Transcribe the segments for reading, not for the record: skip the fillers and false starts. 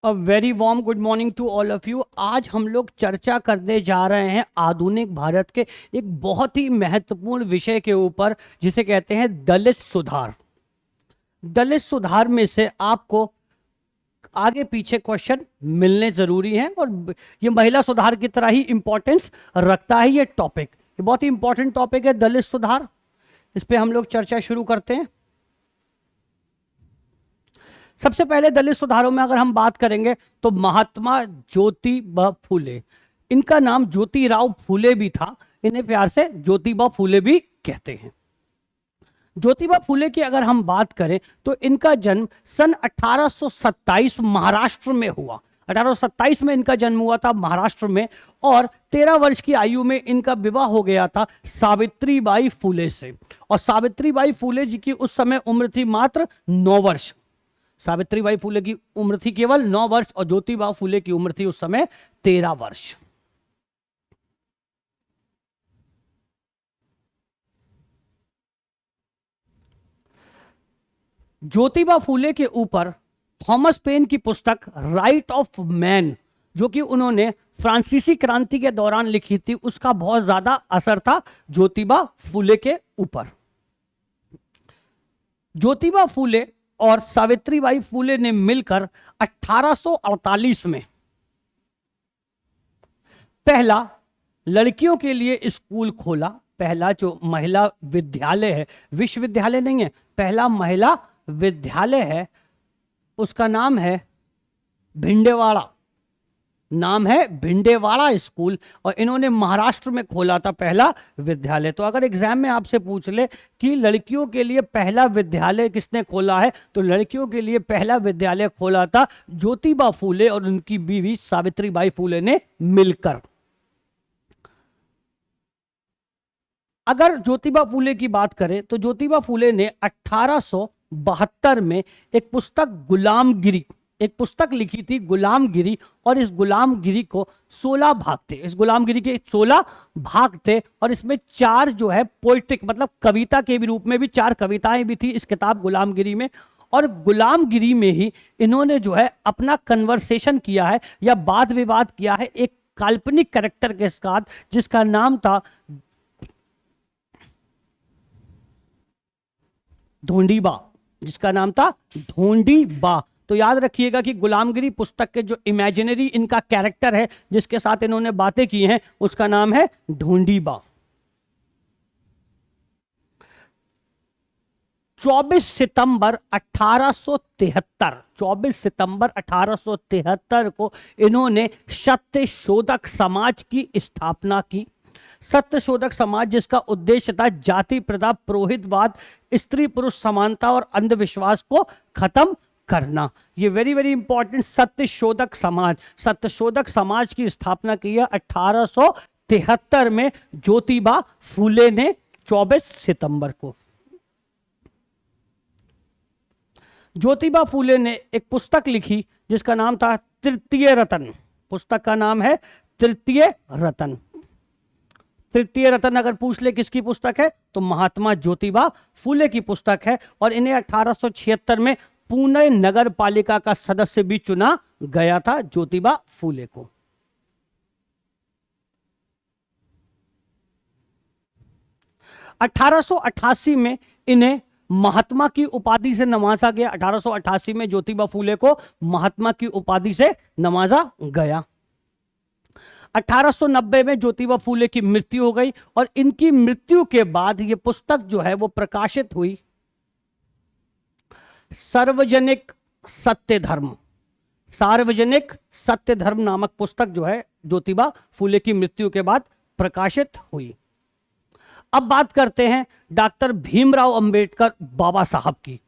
A very warm good morning to all of you. आज हम लोग चर्चा करने जा रहे हैं आधुनिक भारत के एक बहुत ही महत्वपूर्ण विषय के ऊपर, जिसे कहते हैं दलित सुधार। दलित सुधार में से आपको आगे पीछे क्वेश्चन मिलने जरूरी हैं और ये महिला सुधार की तरह ही इंपॉर्टेंस रखता है। ये टॉपिक ये बहुत ही इंपॉर्टेंट टॉपिक है, दलित सुधार। इस पे हम लोग चर्चा शुरू करते हैं। सबसे पहले दलित सुधारों में अगर हम बात करेंगे तो महात्मा ज्योतिबा फूले, इनका नाम ज्योतिराव फूले भी था, इन्हें प्यार से ज्योतिबा फूले भी कहते हैं। ज्योतिबा फूले की अगर हम बात करें तो इनका जन्म सन 1827 महाराष्ट्र में हुआ। 1827 में इनका जन्म हुआ था महाराष्ट्र में, और 13 वर्ष की आयु में इनका विवाह हो गया था सावित्रीबाई फूले से। और सावित्रीबाई फूले जी की उस समय उम्र थी मात्र 9 वर्ष। सावित्रीबाई फूले की उम्र थी केवल 9 वर्ष और ज्योतिबा फूले की उम्र थी उस समय 13 वर्ष। ज्योतिबा फूले के ऊपर थॉमस पेन की पुस्तक राइट ऑफ मैन, जो कि उन्होंने फ्रांसीसी क्रांति के दौरान लिखी थी, उसका बहुत ज्यादा असर था ज्योतिबा फूले के ऊपर। ज्योतिबा फूले और सावित्रीबाई फूले ने मिलकर 1848 में पहला लड़कियों के लिए स्कूल खोला। पहला जो महिला विद्यालय है, विश्वविद्यालय नहीं है, पहला महिला विद्यालय है, उसका नाम है भिंडेवाड़ा। नाम है भिंडेवाड़ा स्कूल, और इन्होंने महाराष्ट्र में खोला था पहला विद्यालय। तो अगर एग्जाम में आपसे पूछ ले कि लड़कियों के लिए पहला विद्यालय किसने खोला है, तो लड़कियों के लिए पहला विद्यालय खोला था ज्योतिबा फूले और उनकी बीवी सावित्रीबाई फूले ने मिलकर। अगर ज्योतिबा फूले की बात करें तो ज्योतिबा फूले ने 1872 में एक पुस्तक लिखी थी, गुलामगिरी। और इस गुलामगिरी को 16 भाग थे, इस गुलामगिरी के 16 भाग थे, और इसमें 4 जो है पोइट्रिक मतलब कविता के भी रूप में भी 4 कविताएं भी थी इस किताब गुलामगिरी में। और गुलामगिरी में ही इन्होंने जो है अपना कन्वर्सेशन किया है या वाद विवाद किया है एक काल्पनिक कैरेक्टर के साथ, जिसका नाम था ढोंडीबा, जिसका नाम था ढोंडीबा। तो याद रखिएगा कि गुलामगिरी पुस्तक के जो इमेजिनरी इनका कैरेक्टर है जिसके साथ इन्होंने बातें की हैं, उसका नाम है ढोंडीबा। 24 सितंबर 1873 को इन्होंने सत्य शोधक समाज की स्थापना की। सत्य शोधक समाज जिसका उद्देश्य था जाति प्रथा, पुरोहितवाद, स्त्री पुरुष समानता और अंधविश्वास को खत्म करना। ये वेरी वेरी इंपॉर्टेंट, सत्य शोधक समाज। सत्य शोधक समाज की स्थापना की है 1873 में ज्योतिबा फूले ने 24 सितंबर को। ज्योतिबा फूले ने एक पुस्तक लिखी जिसका नाम था तृतीय रतन। पुस्तक का नाम है तृतीय रतन। तृतीय रतन अगर पूछ ले किसकी पुस्तक है तो महात्मा ज्योतिबा फूले की पुस्तक है। और इन्हें 1876 में पुणे नगर पालिका का सदस्य भी चुना गया था ज्योतिबा फूले को। अठारह में इन्हें महात्मा की उपाधि से नवाजा गया। 1888 में ज्योतिबा फूले को महात्मा की उपाधि से नवाजा गया। 1890 में ज्योतिबा फूले की मृत्यु हो गई, और इनकी मृत्यु के बाद यह पुस्तक जो है वो प्रकाशित हुई सार्वजनिक सत्य धर्म। सार्वजनिक सत्य धर्म नामक पुस्तक जो है ज्योतिबा फूले की मृत्यु के बाद प्रकाशित हुई। अब बात करते हैं डॉक्टर भीमराव अंबेडकर बाबा साहब की।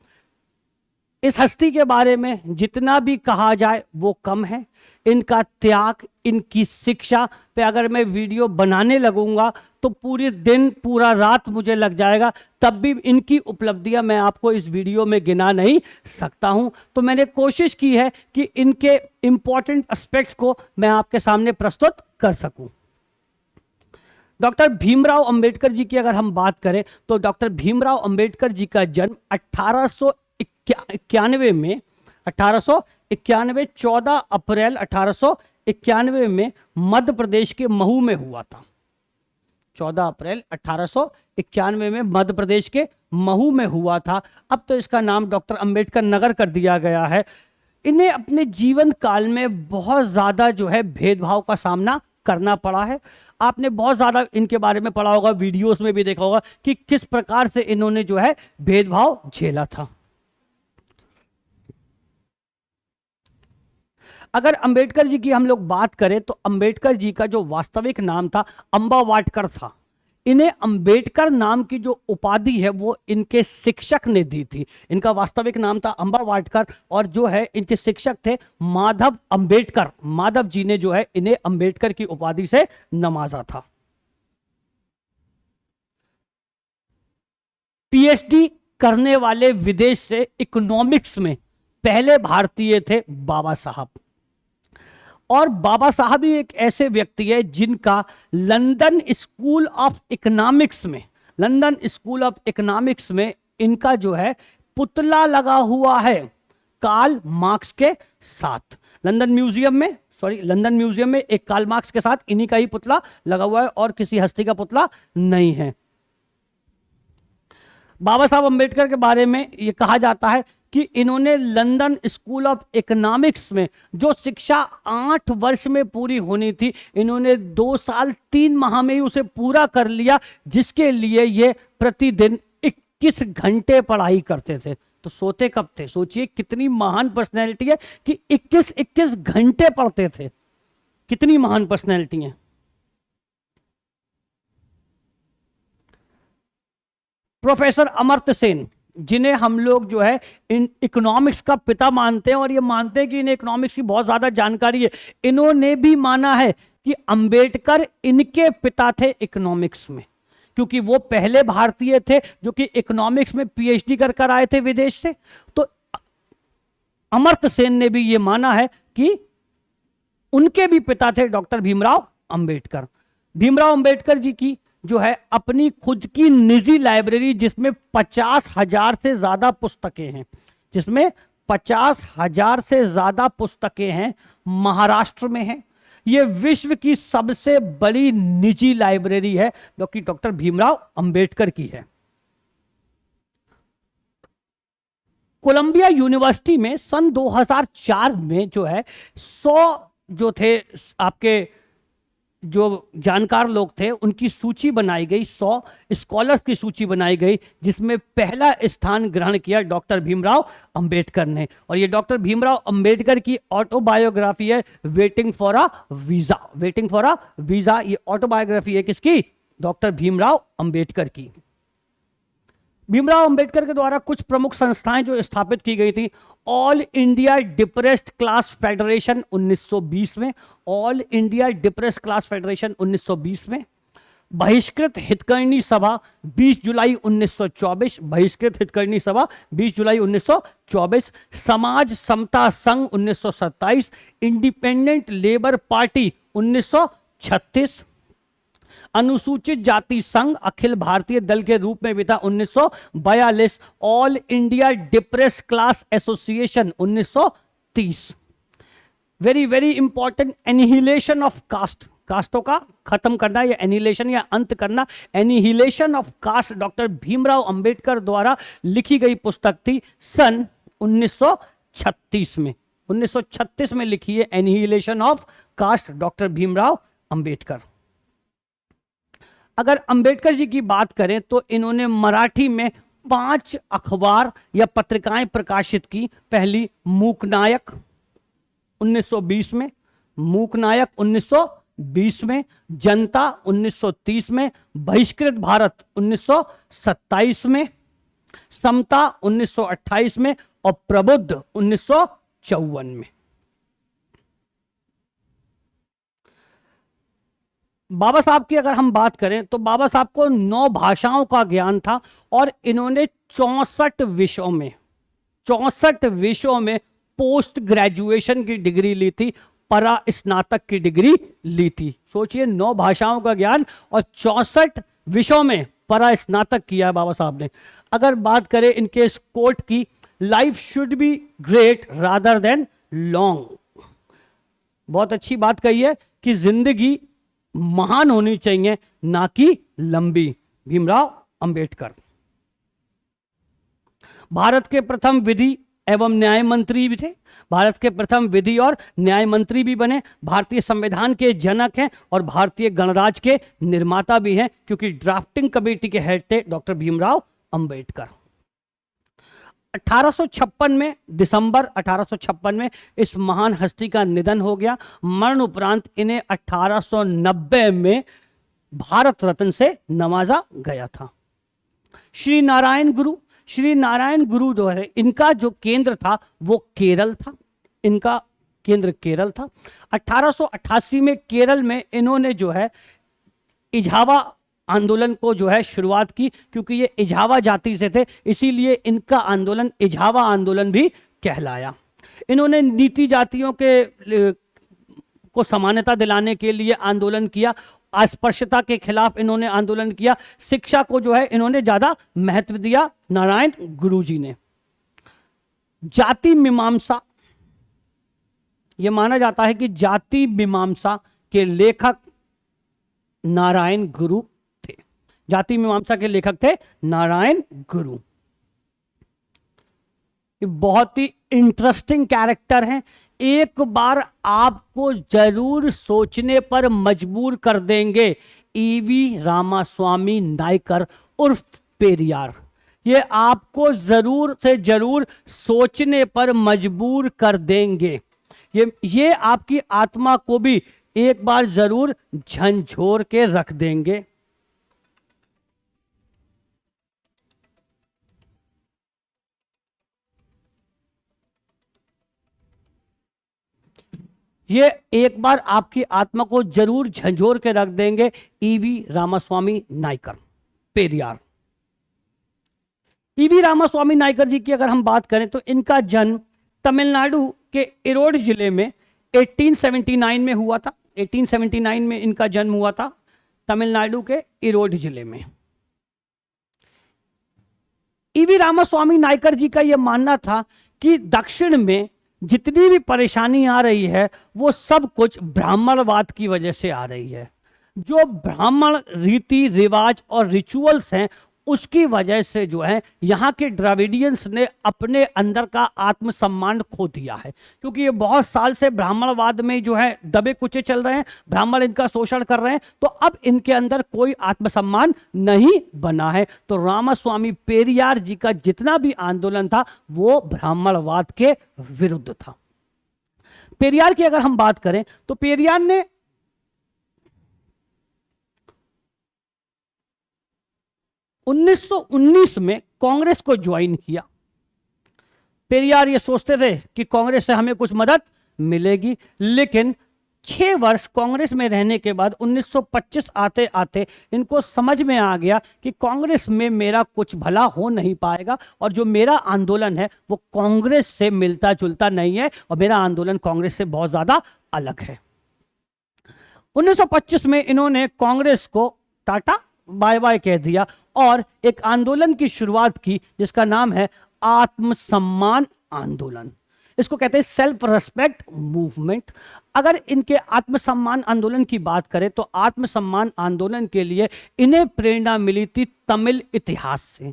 इस हस्ती के बारे में जितना भी कहा जाए वो कम है। इनका त्याग, इनकी शिक्षा पे अगर मैं वीडियो बनाने लगूंगा तो पूरे दिन पूरा रात मुझे लग जाएगा, तब भी इनकी उपलब्धियां मैं आपको इस वीडियो में गिना नहीं सकता हूं। तो मैंने कोशिश की है कि इनके इंपॉर्टेंट एस्पेक्ट्स को मैं आपके सामने प्रस्तुत कर सकूं। डॉक्टर भीमराव अंबेडकर जी की अगर हम बात करें तो डॉक्टर भीमराव अंबेडकर जी का जन्म 1891 में 91, 14 अप्रैल 1891 में मध्य प्रदेश के महू में हुआ था। 14 अप्रैल 1891 में मध्य प्रदेश के महू में हुआ था। अब तो इसका नाम डॉक्टर अंबेडकर नगर कर दिया गया है। इन्हें अपने जीवन काल में बहुत ज़्यादा जो है भेदभाव का सामना करना पड़ा है। आपने बहुत ज़्यादा इनके बारे में पढ़ा होगा, वीडियोस में भी देखा होगा कि किस प्रकार से इन्होंने जो है भेदभाव झेला था। अगर अंबेडकर जी की हम लोग बात करें तो अंबेडकर जी का जो वास्तविक नाम था अंबा वाटकर था। इन्हें अंबेडकर नाम की जो उपाधि है वो इनके शिक्षक ने दी थी। इनका वास्तविक नाम था अंबा वाटकर और जो है इनके शिक्षक थे माधव अंबेडकर। माधव जी ने जो है इन्हें अंबेडकर की उपाधि से नवाजा था। पीएचडी करने वाले विदेश से इकोनॉमिक्स में पहले भारतीय थे बाबा साहब। और बाबा साहब ही एक ऐसे व्यक्ति है जिनका लंदन स्कूल ऑफ इकोनॉमिक्स में इनका जो है पुतला लगा हुआ है कार्ल मार्क्स के साथ। लंदन म्यूजियम में एक कार्ल मार्क्स के साथ इन्हीं का ही पुतला लगा हुआ है और किसी हस्ती का पुतला नहीं है। बाबा साहब अंबेडकर के बारे में ये कहा जाता है कि इन्होंने लंदन स्कूल ऑफ इकोनॉमिक्स में जो शिक्षा 8 वर्ष में पूरी होनी थी, इन्होंने 2 साल 3 माह में ही उसे पूरा कर लिया, जिसके लिए ये प्रतिदिन 21 घंटे पढ़ाई करते थे। तो सोते कब थे? सोचिए कितनी महान पर्सनैलिटी है कि 21 घंटे पढ़ते थे। कितनी महान पर्सनैलिटी है। प्रोफेसर अमर्त्य सेन, जिन्हें हम लोग जो है इन इकोनॉमिक्स का पिता मानते हैं और ये मानते हैं कि इन्हें इकोनॉमिक्स की बहुत ज्यादा जानकारी है, इन्होंने भी माना है कि अंबेडकर इनके पिता थे इकोनॉमिक्स में, क्योंकि वो पहले भारतीय थे जो कि इकोनॉमिक्स में पीएचडी कर आए थे विदेश से। तो अमर्त्य सेन ने भी ये माना है कि उनके भी पिता थे डॉक्टर भीमराव अंबेडकर। भीमराव अंबेडकर जी की जो है अपनी खुद की निजी लाइब्रेरी, जिसमें 50,000 से ज्यादा पुस्तकें हैं, महाराष्ट्र में है। यह विश्व की सबसे बड़ी निजी लाइब्रेरी है जो कि डॉक्टर भीमराव अंबेडकर की है। कोलंबिया यूनिवर्सिटी में सन 2004 में जो है 100 जो थे आपके जो जानकार लोग थे उनकी सूची बनाई गई, 100 स्कॉलर्स की सूची बनाई गई, जिसमें पहला स्थान ग्रहण किया डॉक्टर भीमराव अंबेडकर ने। और ये डॉक्टर भीमराव अंबेडकर की ऑटोबायोग्राफी है वेटिंग फॉर अ वीजा। ये ऑटोबायोग्राफी है किसकी? डॉक्टर भीमराव अंबेडकर की। भीमराव अंबेडकर के द्वारा कुछ प्रमुख संस्थाएं जो स्थापित की गई थी, all India depressed class federation 1920 में, all India depressed class federation 1920 में, बहिष्कृत हितकर्णी सभा 20 जुलाई 1924, बहिष्कृत हितकर्णी सभा 20 जुलाई 1924, समाज समता संघ 1927, इंडिपेंडेंट लेबर पार्टी 1936, अनुसूचित जाति संघ अखिल भारतीय दल के रूप में भी था 1942, all India depress class association 1930। Very very important, annihilation of caste, कास्टों का खत्म करना या एनिहिलेशन या अंत करना, annihilation of caste doctor Bhimrao Ambedkar द्वारा लिखी गई पुस्तक थी सन 1936 में। 1936 में लिखी है annihilation of caste doctor Bhimrao Ambedkar. अगर अंबेडकर जी की बात करें तो इन्होंने मराठी में 5 अखबार या पत्रिकाएं प्रकाशित की। पहली मूकनायक 1920 में, मूकनायक 1920 में, जनता 1930 में, बहिष्कृत भारत 1927 में, समता 1928 में और प्रबुद्ध 1954 में। बाबा साहब की अगर हम बात करें तो बाबा साहब को 9 भाषाओं का ज्ञान था और इन्होंने 64 विषयों में पोस्ट ग्रेजुएशन की डिग्री ली थी, परा स्नातक की डिग्री ली थी। सोचिए 9 भाषाओं का ज्ञान और 64 विषयों में परा स्नातक किया है बाबा साहब ने। अगर बात करें इनके इस कोट की, life should be great rather than long. बहुत अच्छी बात कही है कि जिंदगी महान होनी चाहिए, ना कि लंबी। भीमराव अंबेडकर भारत के प्रथम विधि एवं न्याय मंत्री भी थे। भारत के प्रथम विधि और न्याय मंत्री भी बने। भारतीय संविधान के जनक हैं और भारतीय गणराज के निर्माता भी हैं, क्योंकि ड्राफ्टिंग कमेटी के हेड थे डॉक्टर भीमराव अंबेडकर। 1856 में, दिसंबर 1856 में इस महान हस्ती का निधन हो गया। मरण उपरांत इन्हें 1890 में भारत रत्न से नवाजा गया था। श्री नारायण गुरु जो है, इनका जो केंद्र था वो केरल था। इनका केंद्र केरल था। 1888 में केरल में इन्होंने जो है इझावा आंदोलन को जो है शुरुआत की, क्योंकि ये इझावा जाति से थे, इसीलिए इनका आंदोलन इझावा आंदोलन भी कहलाया। इन्होंने नीति जातियों के को समानता दिलाने के लिए आंदोलन किया। अस्पृश्यता के खिलाफ इन्होंने आंदोलन किया। शिक्षा को जो है इन्होंने ज्यादा महत्व दिया नारायण गुरुजी ने। जाति मीमांसा, यह माना जाता है कि जाति मीमांसा के लेखक नारायण गुरु थे। जाति मीमांसा के लेखक थे नारायण गुरु। बहुत ही इंटरेस्टिंग कैरेक्टर हैं। एक बार आपको जरूर सोचने पर मजबूर कर देंगे। ईवी रामास्वामी नायकर उर्फ पेरियार, ये आपको जरूर से जरूर सोचने पर मजबूर कर देंगे। ये आपकी आत्मा को भी एक बार जरूर झंझोर के रख देंगे। ये एक बार आपकी आत्मा को जरूर झंझोर के रख देंगे। ईवी रामास्वामी नायकर, पेरियार। ईवी रामास्वामी नायकर जी की अगर हम बात करें तो इनका जन्म तमिलनाडु के इरोड जिले में 1879 में हुआ था। 1879 में इनका जन्म हुआ था तमिलनाडु के इरोड जिले में। ईवी रामास्वामी नायकर जी का यह मानना था कि दक्षिण में जितनी भी परेशानी आ रही है वो सब कुछ ब्राह्मणवाद की वजह से आ रही है। जो ब्राह्मण रीति रिवाज और रिचुअल्स हैं उसकी वजह से जो है यहाँ के द्रविडियंस ने अपने अंदर का आत्मसम्मान खो दिया है, क्योंकि ये बहुत साल से ब्राह्मणवाद में जो है दबे कुचे चल रहे हैं, ब्राह्मण इनका शोषण कर रहे हैं, तो अब इनके अंदर कोई आत्मसम्मान नहीं बना है। तो रामास्वामी पेरियार जी का जितना भी आंदोलन था वो ब्राह्मणवाद के विरुद्ध था। पेरियार की अगर हम बात करें तो पेरियार ने 1919 में कांग्रेस को ज्वाइन किया। पेरियार ये सोचते थे कि कांग्रेस से हमें कुछ मदद मिलेगी, लेकिन 6 वर्ष कांग्रेस में रहने के बाद 1925 आते आते इनको समझ में आ गया कि कांग्रेस में मेरा कुछ भला हो नहीं पाएगा और जो मेरा आंदोलन है वो कांग्रेस से मिलता जुलता नहीं है और मेरा आंदोलन कांग्रेस से बहुत ज्यादा अलग है। 1925 में इन्होंने कांग्रेस को टाटा बाय बाय कह दिया और एक आंदोलन की शुरुआत की जिसका नाम है आत्मसम्मान आंदोलन। इसको कहते हैं सेल्फ रेस्पेक्ट मूवमेंट। अगर इनके आत्मसम्मान आंदोलन की बात करें तो आत्मसम्मान आंदोलन के लिए इन्हें प्रेरणा मिली थी तमिल इतिहास से।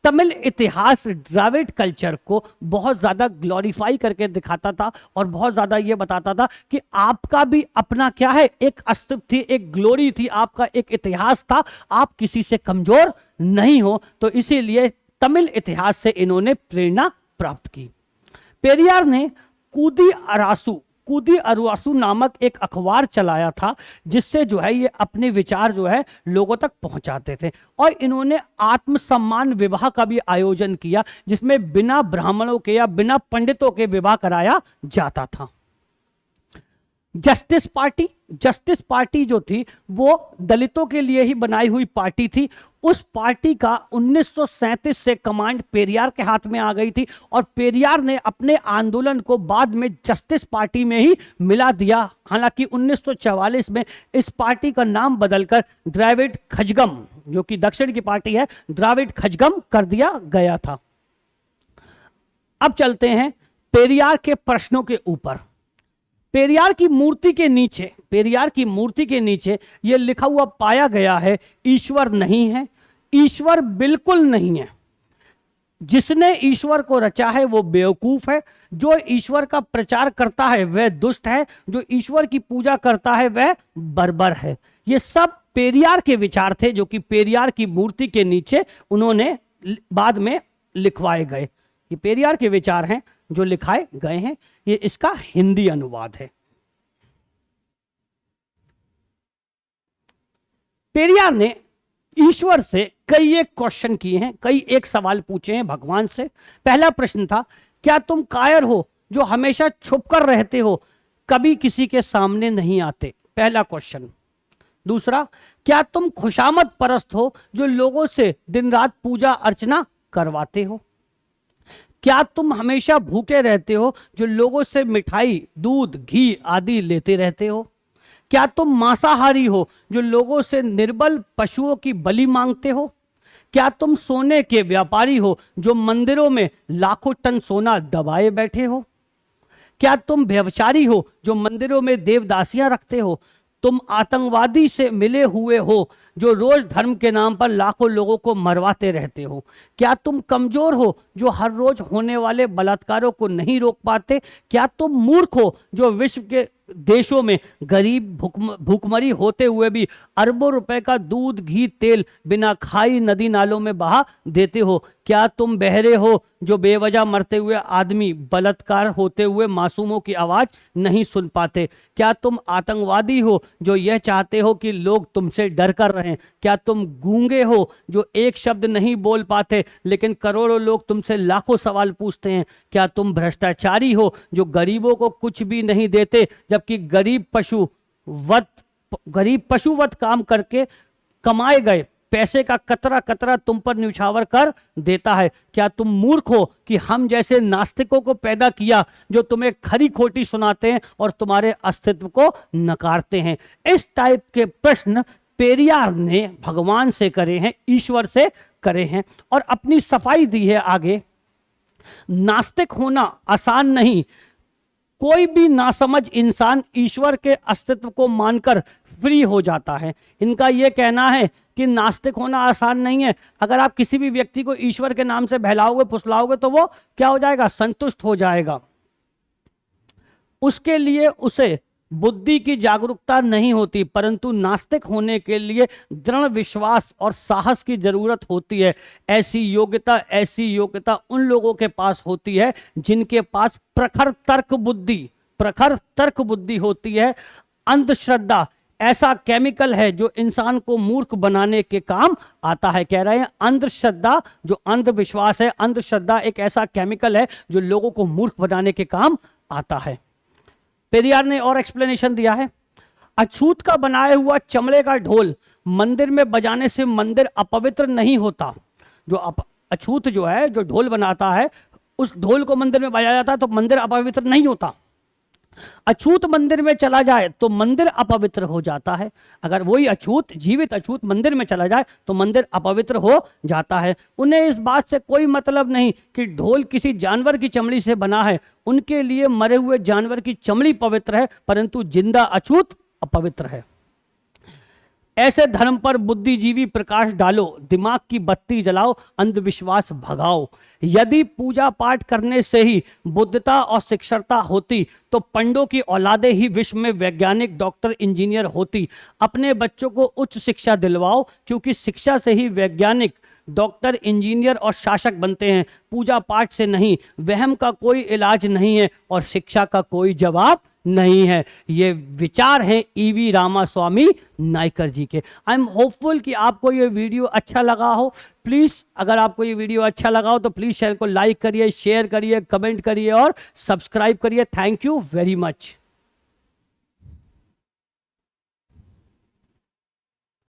तमिल इतिहास द्राविड कल्चर को बहुत ज़्यादा ग्लोरीफाई करके दिखाता था और बहुत ज़्यादा ये बताता था कि आपका भी अपना क्या है, एक अस्तित्व थी, एक ग्लोरी थी, आपका एक इतिहास था, आप किसी से कमज़ोर नहीं हो। तो इसीलिए तमिल इतिहास से इन्होंने प्रेरणा प्राप्त की। पेरियार ने कूदी अरुआसु नामक एक अखबार चलाया था जिससे जो है ये अपने विचार जो है लोगों तक पहुंचाते थे और इन्होंने आत्मसम्मान विवाह का भी आयोजन किया जिसमें बिना ब्राह्मणों के या बिना पंडितों के विवाह कराया जाता था। जस्टिस पार्टी जो थी वो दलितों के लिए ही बनाई हुई पार्टी थी। उस पार्टी का 1937 से कमांड पेरियार के हाथ में आ गई थी और पेरियार ने अपने आंदोलन को बाद में जस्टिस पार्टी में ही मिला दिया। हालांकि 1944 में इस पार्टी का नाम बदलकर द्रविड़ खजगम, जो कि दक्षिण की पार्टी है, द्रविड़ खजगम कर दिया गया था। अब चलते हैं पेरियार के प्रश्नों के ऊपर। पेरियार की मूर्ति के नीचे, पेरियार की मूर्ति के नीचे यह लिखा हुआ पाया गया है, ईश्वर नहीं है, ईश्वर बिल्कुल नहीं है। जिसने ईश्वर को रचा है वो बेवकूफ है, जो ईश्वर का प्रचार करता है वह दुष्ट है, जो ईश्वर की पूजा करता है वह बर्बर है। ये सब पेरियार के विचार थे, जो कि पेरियार की मूर्ति के नीचे उन्होंने बाद में लिखवाए गए। ये पेरियार के विचार हैं जो लिखाए गए हैं। ये इसका हिंदी अनुवाद है। पेरियार ने ईश्वर से कई एक क्वेश्चन किए हैं, कई एक सवाल पूछे हैं भगवान से। पहला प्रश्न था, क्या तुम कायर हो जो हमेशा छुप कर रहते हो, कभी किसी के सामने नहीं आते? पहला क्वेश्चन। दूसरा, क्या तुम खुशामद परस्त हो जो लोगों से दिन रात पूजा अर्चना करवाते हो? क्या तुम हमेशा भूखे रहते हो जो लोगों से मिठाई, दूध, घी आदि लेते रहते हो? क्या तुम मांसाहारी हो जो लोगों से निर्बल पशुओं की बलि मांगते हो? क्या तुम सोने के व्यापारी हो जो मंदिरों में लाखों टन सोना दबाए बैठे हो? क्या तुम व्यभिचारी हो जो मंदिरों में देवदासियां रखते हो? तुम आतंकवादी से मिले हुए हो जो रोज धर्म के नाम पर लाखों लोगों को मरवाते रहते हो? क्या तुम कमजोर हो जो हर रोज होने वाले बलात्कारों को नहीं रोक पाते? क्या तुम मूर्ख हो जो विश्व के देशों में गरीब भूखमरी होते हुए भी अरबों रुपए का दूध, घी, तेल बिना खाई नदी नालों में बहा देते हो? क्या तुम बहरे हो जो बेवजह मरते हुए आदमी, बलात्कार होते हुए मासूमों की आवाज नहीं सुन पाते? क्या तुम आतंकवादी हो जो यह चाहते हो कि लोग तुमसे डर कर रहें? क्या तुम गूंगे हो जो एक शब्द नहीं बोल पाते लेकिन करोड़ों लोग तुमसे लाखों सवाल पूछते हैं? क्या तुम भ्रष्टाचारी हो जो गरीबों को कुछ भी नहीं देते जबकि गरीब पशुवत काम करके कमाए गए पैसे का कतरा कतरा तुम पर न्यौछावर कर देता है? क्या तुम मूर्ख हो कि हम जैसे नास्तिकों को पैदा किया जो तुम्हें खरी खोटी सुनाते हैं और तुम्हारे अस्तित्व को नकारते हैं? इस टाइप के प्रश्न पेरियार ने भगवान से करे हैं, ईश्वर से करे हैं और अपनी सफाई दी है आगे। नास्तिक होना आसान नहीं। कोई भी नासमझ इंसान ईश्वर के अस्तित्व को मानकर फ्री हो जाता है। इनका यह कहना है कि नास्तिक होना आसान नहीं है। अगर आप किसी भी व्यक्ति को ईश्वर के नाम से बहलाओगे, फुसलाओगे तो वो क्या हो जाएगा? संतुष्ट हो जाएगा। उसके लिए उसे बुद्धि की जागरूकता नहीं होती, परंतु नास्तिक होने के लिए दृढ़ विश्वास और साहस की जरूरत होती है। ऐसी योग्यता उन लोगों के पास होती है जिनके पास प्रखर तर्क बुद्धि होती है। अंधश्रद्धा ऐसा केमिकल है जो इंसान को मूर्ख बनाने के काम आता है। कह रहे हैं अंधश्रद्धा, जो अंधविश्वास है, अंधश्रद्धा एक ऐसा केमिकल है जो लोगों को मूर्ख बनाने के काम आता है। पेरियार ने और एक्सप्लेनेशन दिया है, अछूत का बनाया हुआ चमड़े का ढोल मंदिर में बजाने से मंदिर अपवित्र नहीं होता। जो अछूत जो है, जो ढोल बनाता है, उस ढोल को मंदिर में बजाया जाता है तो मंदिर अपवित्र नहीं होता। अछूत मंदिर में चला जाए तो मंदिर अपवित्र हो जाता है। अगर वही अछूत, जीवित अछूत मंदिर में चला जाए तो मंदिर अपवित्र हो जाता है। उन्हें इस बात से कोई मतलब नहीं कि ढोल किसी जानवर की चमड़ी से बना है। उनके लिए मरे हुए जानवर की चमड़ी पवित्र है, परंतु जिंदा अछूत अपवित्र है। ऐसे धर्म पर बुद्धिजीवी प्रकाश डालो, दिमाग की बत्ती जलाओ, अंधविश्वास भगाओ। यदि पूजा पाठ करने से ही बुद्धता और शिक्षरता होती तो पंडों की औलादे ही विश्व में वैज्ञानिक, डॉक्टर, इंजीनियर होती। अपने बच्चों को उच्च शिक्षा दिलवाओ, क्योंकि शिक्षा से ही वैज्ञानिक, डॉक्टर, इंजीनियर और शासक बनते हैं, पूजा पाठ से नहीं। वहम का कोई इलाज नहीं है और शिक्षा का कोई जवाब नहीं है। ये विचार है ईवी रामास्वामी नाइकर जी के। आई एम होपफुल कि आपको ये वीडियो अच्छा लगा हो। प्लीज़, अगर आपको ये वीडियो अच्छा लगा हो तो प्लीज़ चैनल को लाइक करिए, शेयर करिए, कमेंट करिए और सब्सक्राइब करिए। Thank you very much.